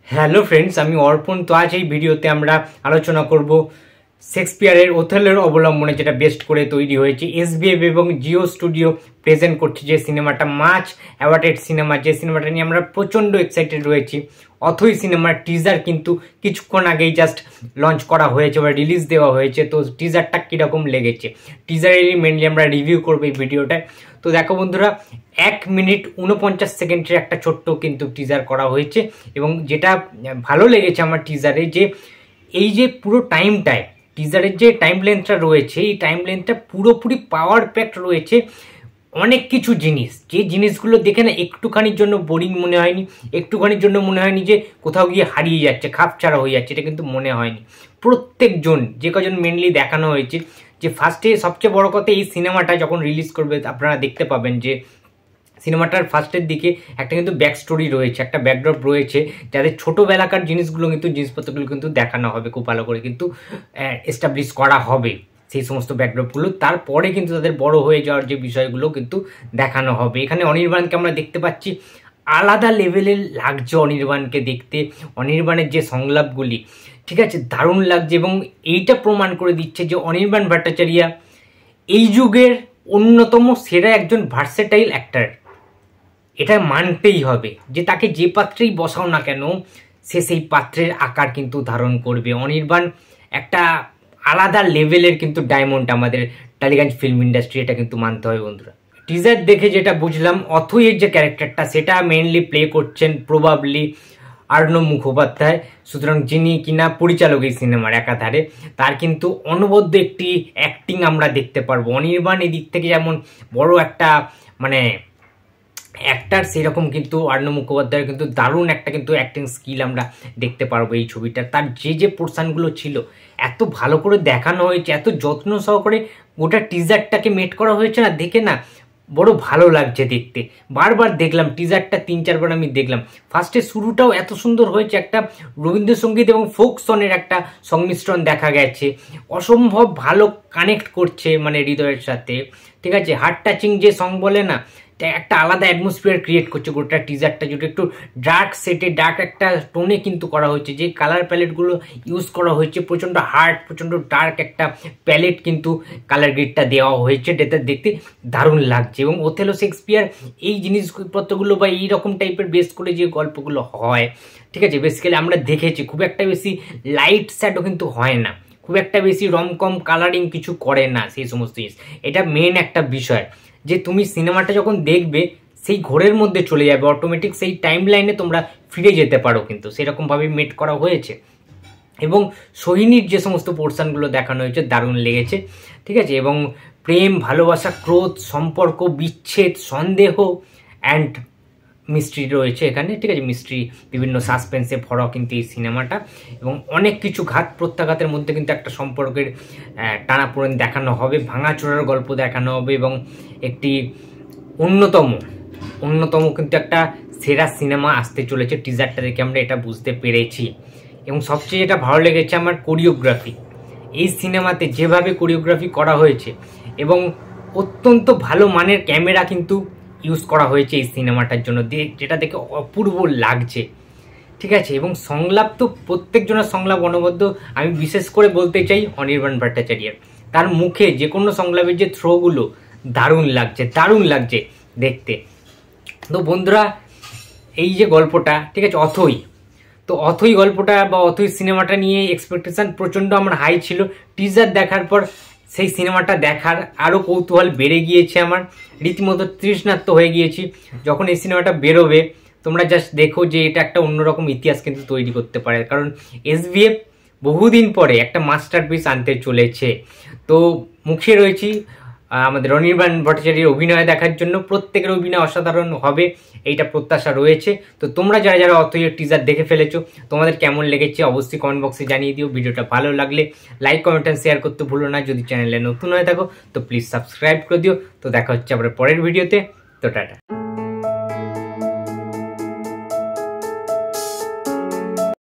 Hello friends, আমি অর্পণ। তো আজ এই ভিডিওতে আমরা আলোচনা করব শেক্সপিয়ারের ওথেলোর অবলম্বনে যেটা বেস্ট করে তৈরি হয়েছে। এসবিএফ এবং জিও স্টুডিও প্রেজেন্ট করছে যে সিনেমাটা, মাচ অ্যাওয়ার্ডেড সিনেমা, যে সিনেমাটা নিয়ে আমরা প্রচণ্ড এক্সাইটেড রয়েছি। অথই সিনেমার টিজার কিন্তু কিছুক্ষণ আগেই জাস্ট লঞ্চ করা হয়েছে বা রিলিজ দেওয়া হয়েছে। তো টিজারটা কীরকম লেগেছে, টিজারেরই মেনলি আমরা রিভিউ করবো এই ভিডিওটায়। তো দেখো বন্ধুরা, 1 মিনিট 49 সেকেন্ডের একটা ছোট্ট কিন্তু টিজার করা হয়েছে। এবং যেটা ভালো লেগেছে আমার টিজারে, যে এই যে পুরো টাইমটায় টিজারের যে টাইম লেন্থটা রয়েছে, এই টাইম লেন্থটা পুরোপুরি পাওয়ার প্যাকড রয়েছে। অনেক কিছু জিনিস, যে জিনিসগুলো দেখে না একটুখানির জন্য বোরিং মনে হয়নি, একটুখানির জন্য মনে হয়নি যে কোথাও গিয়ে হারিয়ে যাচ্ছে, খাপছাড়া হয়ে যাচ্ছে, এটা কিন্তু মনে হয়নি। প্রত্যেকজন, যে কজন মেনলি দেখানো হয়েছে, যে ফার্স্টে সবচেয়ে বড় কথা, এই সিনেমাটা যখন রিলিজ করবে আপনারা দেখতে পাবেন যে সিনেমাটার ফার্স্টের দিকে একটা কিন্তু ব্যাক স্টোরি রয়েছে, একটা ব্যাকড্রপ রয়েছে, যাদের ছোটোবেলাকার জিনিসগুলো কিন্তু জিনিসপত্রগুলো কিন্তু দেখানো হবে, খুব ভালো করে কিন্তু এস্টাবলিশ করা হবে সেই সমস্ত ব্যাকড্রপগুলো। তারপরে কিন্তু তাদের বড় হয়ে যাওয়ার যে বিষয়গুলো কিন্তু দেখানো হবে। এখানে অনির্বাণকে আমরা দেখতে পাচ্ছি, আলাদা লেভেলের লাগছে অনির্বাণকে দেখতে। অনির্বাণের যে সংলাপগুলি, ঠিক আছে, দারুণ লাগছে। এবং এইটা প্রমাণ করে দিচ্ছে যে অনির্বাণ ভট্টাচার্য এই যুগের অন্যতম সেরা একজন ভার্সেটাইল অ্যাক্টর। এটা মানতেই হবে যে তাকে যে পাত্রেই বসাও না কেন, সে সেই পাত্রের আকার কিন্তু ধারণ করবে। অনির্বাণ একটা আলাদা লেভেলের কিন্তু ডায়মন্ড আমাদের টালিগঞ্জ ফিল্ম ইন্ডাস্ট্রি, এটা কিন্তু মানতে হবে বন্ধুরা। টিজার দেখে যেটা বুঝলাম, অথইয়ের যে ক্যারেক্টারটা সেটা মেইনলি প্লে করছেন প্রবাবলি আর্ণব মুখোপাধ্যায়। সুতরাং যিনি কিনা পরিচালক এই সিনেমার একাধারে, তার কিন্তু অনবদ্য একটি অ্যাক্টিং আমরা দেখতে পারবো। অনির্বাণ এদিক থেকে যেমন বড় একটা মানে অ্যাক্টার, সেরকম কিন্তু আর্ণব মুখোপাধ্যায়ের কিন্তু দারুণ একটা কিন্তু অ্যাক্টিং স্কিল আমরা দেখতে পারবো এই ছবিটার। তার যে পোর্শনগুলো ছিল এত ভালো করে দেখানো হয়েছে, এত যত্ন সহকারে গোটা টিজারটাকে মেট করা হয়েছে না, দেখে না বড় ভালো লাগছে দেখতে। বারবার দেখলাম টিজারটা, 3-4 বার আমি দেখলাম। ফার্স্টে শুরুটাও এত সুন্দর হয়েছে, একটা রবীন্দ্রসঙ্গীত এবং ফোক সনের একটা সংমিশ্রণ দেখা গেছে, অসম্ভব ভালো কানেক্ট করছে মানে হৃদয়ের সাথে, ঠিক আছে। হার্ট টাচিং যে সং বলে না, একটা আলাদা অ্যাটমসফিয়ার ক্রিয়েট করছে গোটা টিজারটা, যেটা একটু ডার্ক সেটে, ডার্ক একটা টোনে কিন্তু করা হয়েছে। যে কালার প্যালেটগুলো ইউজ করা হয়েছে, প্রচণ্ড হার্ড, প্রচণ্ড ডার্ক একটা প্যালেট কিন্তু কালার গ্রেডটা দেওয়া হয়েছে, যেটা দেখতে দারুণ লাগছে। এবং ওথেলো শেক্সপিয়ার এই জিনিসপত্রগুলো বা এই রকম টাইপের বেস করে যে গল্পগুলো হয়, ঠিক আছে, বেসিক্যালি আমরা দেখেছি খুব একটা বেশি লাইট শ্যাডো কিন্তু হয় না, খুব একটা বেশি রমকম কালারিং কিছু করে না সেই সমস্ত জিনিস। এটা মেন একটা বিষয়, যে তুমি সিনেমাটা যখন দেখবে সেই ঘোরের মধ্যে চলে যাবে অটোমেটিক, সেই টাইম লাইনে তোমরা ফিরে যেতে পারো, কিন্তু সেরকমভাবে মেট করা হয়েছে। এবং সোহিনীর যে সমস্ত পোর্শনগুলো দেখানো হয়েছে দারুণ লেগেছে, ঠিক আছে। এবং প্রেম, ভালোবাসা, ক্রোধ, সম্পর্ক, বিচ্ছেদ, সন্দেহ অ্যান্ড মিস্ট্রি রয়েছে এখানে, ঠিক আছে। মিস্ট্রি, বিভিন্ন সাসপেন্সে ভরা কিন্তু এই সিনেমাটা। এবং অনেক কিছু ঘাত প্রত্যাঘাতের মধ্যে কিন্তু একটা সম্পর্কের টানাপোড়েন দেখানো হবে, ভাঙাচোরার গল্প দেখানো হবে। এবং একটি অন্যতম কিন্তু একটা সেরা সিনেমা আসতে চলেছে, টিজারটা দেখে আমরা এটা বুঝতে পেরেছি। এবং সবচেয়ে যেটা ভালো লেগেছে আমার, কোরিওগ্রাফি। এই সিনেমাতে যেভাবে কোরিওগ্রাফি করা হয়েছে এবং অত্যন্ত ভালো মানের ক্যামেরা কিন্তু ইউজ করা হয়েছে এই সিনেমাটার জন্য, যেটা দেখে অপূর্ব লাগছে, ঠিক আছে। এবং সংলাপ তো প্রত্যেকজনের সংলাপ অনবদ্য। আমি বিশেষ করে বলতে চাই অনির্বাণ ভট্টাচার্যের, তার মুখে যে কোনো সংলাপের যে থ্রোগুলো দারুণ লাগছে দেখতে। তো বন্ধুরা, এই যে গল্পটা, ঠিক আছে, অথই গল্পটা বা অথই সিনেমাটা নিয়ে এক্সপেকটেশন প্রচণ্ড আমার হাই ছিল। টিজার দেখার পর সেই সিনেমাটা দেখার আরও কৌতূহল বেড়ে গিয়েছে আমার, রীতিমতো তৃষ্ণার্ত হয়ে গিয়েছি। যখন এই সিনেমাটা বেরোবে তোমরা জাস্ট দেখো যে এটা একটা অন্যরকম ইতিহাস কিন্তু তৈরি করতে পারে, কারণ এসবিএফ বহুদিন পরে একটা মাস্টারপিস আনতে চলেছে। তো মুখে রয়েছি আমাদের অনির্বাণ ভট্টাচার্যের অভিনয় দেখার জন্য। প্রত্যেকের অভিনয় অসাধারণ হবে, এইটা প্রত্যাশা রয়েছে। তো তোমরা যারা অথইয়ের টিজার দেখে ফেলেছো, তোমাদের কেমন লেগেছে অবশ্যই কমেন্ট বক্সে জানিয়ে দিও। ভিডিওটা ভালো লাগলে লাইক, কমেন্ট অ্যান্ড শেয়ার করতে ভুলো না। যদি চ্যানেলে নতুন হয়ে থাকো তো প্লিজ সাবস্ক্রাইব করে দিও। তো দেখা হচ্ছে আবার পরের ভিডিওতে। তো টাটা।